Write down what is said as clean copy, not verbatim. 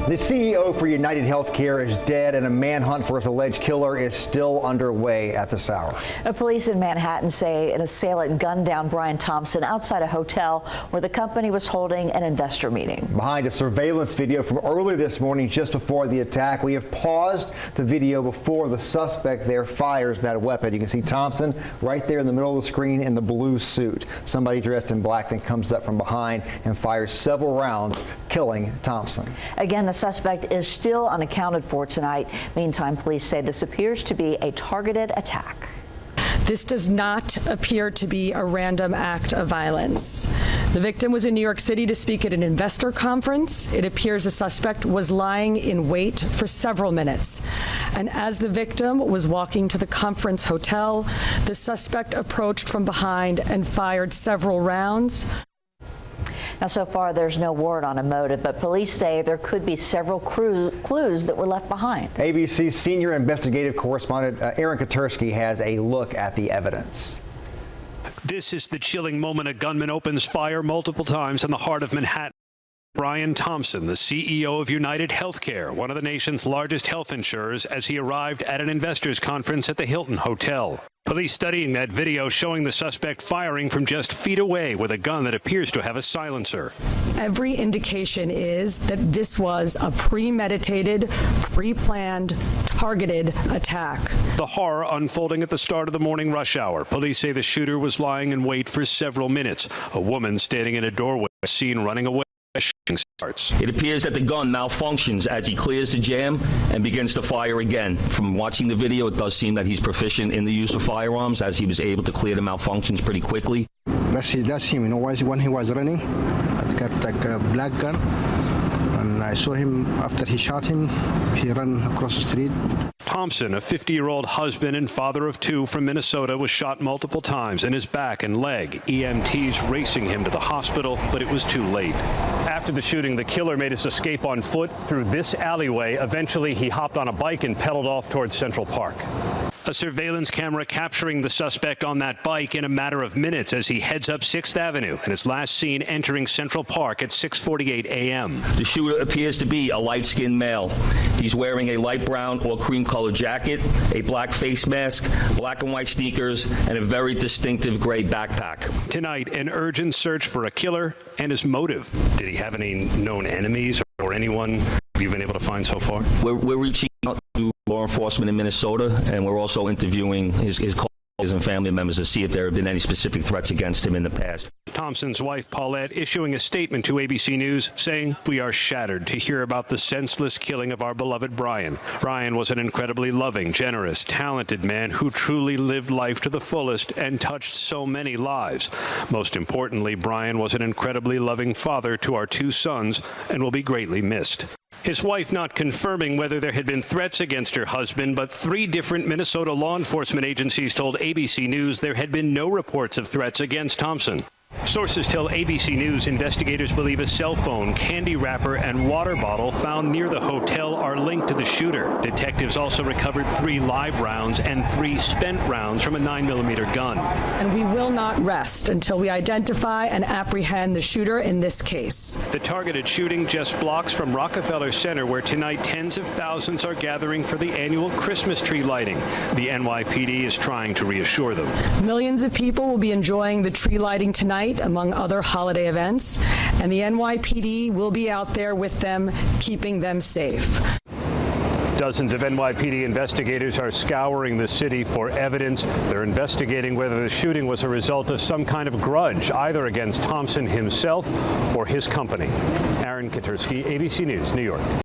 The CEO for UnitedHealthcare is dead, and a manhunt for his alleged killer is still underway at this hour. Police in Manhattan say an assailant gunned down Brian Thompson outside a hotel where the company was holding an investor meeting. Behind a surveillance video from earlier this morning, just before the attack, we have paused the video before the suspect there fires that weapon. You can see Thompson right there in the middle of the screen in the blue suit. Somebody dressed in black then comes up from behind and fires several rounds, killing Thompson. Again, the suspect is still unaccounted for tonight. Meantime, police say this appears to be a targeted attack. This does not appear to be a random act of violence. The victim was in New York City to speak at an investor conference. It appears the suspect was lying in wait for several minutes. And as the victim was walking to the conference hotel, the suspect approached from behind and fired several rounds. Now, so far, there's no word on a motive, but police say there could be several clues that were left behind. ABC's senior investigative correspondent Aaron Katursky has a look at the evidence. This is the chilling moment a gunman opens fire multiple times in the heart of Manhattan. Brian Thompson, the CEO of UnitedHealthcare, one of the nation's largest health insurers, as he arrived at an investors conference at the Hilton Hotel. Police studying that video showing the suspect firing from just feet away with a gun that appears to have a silencer. Every indication is that this was a premeditated, pre-planned, targeted attack. The horror unfolding at the start of the morning rush hour. Police say the shooter was lying in wait for several minutes. A woman standing in a doorway was seen running away. Starts. It appears that the gun malfunctions as he clears the jam and begins to fire again. From watching the video, it does seem that he's proficient in the use of firearms, as he was able to clear the malfunctions pretty quickly. That's him. You know, when he was running, I got like a black gun, and I saw him after he shot him. He ran across the street. Thompson, a 50-year-old husband and father of two from Minnesota, was shot multiple times in his back and leg. EMTs racing him to the hospital, but it was too late. After the shooting, the killer made his escape on foot through this alleyway. Eventually, he hopped on a bike and pedaled off towards Central Park. A surveillance camera capturing the suspect on that bike in a matter of minutes as he heads up 6th Avenue and is last seen entering Central Park at 6:48 a.m. The shooter appears to be a light-skinned male. He's wearing a light brown or cream-colored jacket, a black face mask, black and white sneakers, and a very distinctive gray backpack. Tonight, an urgent search for a killer and his motive. Did he have any known enemies or anyone you've been able to find so far? We're reaching out to law enforcement in Minnesota, and we're also interviewing his colleagues and family members to see if there have been any specific threats against him in the past. Thompson's wife, Paulette, issuing a statement to ABC News saying, "We are shattered to hear about the senseless killing of our beloved Brian. Brian was an incredibly loving, generous, talented man who truly lived life to the fullest and touched so many lives. Most importantly, Brian was an incredibly loving father to our two sons and will be greatly missed." His wife not confirming whether there had been threats against her husband, but 3 different Minnesota law enforcement agencies told ABC News there had been no reports of threats against Thompson. Sources tell ABC News investigators believe a cell phone, candy wrapper, and water bottle found near the hotel are linked to the shooter. Detectives also recovered 3 live rounds and 3 spent rounds from a 9mm gun. And we will not rest until we identify and apprehend the shooter in this case. The targeted shooting just blocks from Rockefeller Center, where tonight tens of thousands are gathering for the annual Christmas tree lighting. The NYPD is trying to reassure them. Millions of people will be enjoying the tree lighting tonight, among other holiday events, and the NYPD will be out there with them, keeping them safe. Dozens of NYPD investigators are scouring the city for evidence. They're investigating whether the shooting was a result of some kind of grudge, either against Thompson himself or his company. Aaron Katursky, ABC News, New York.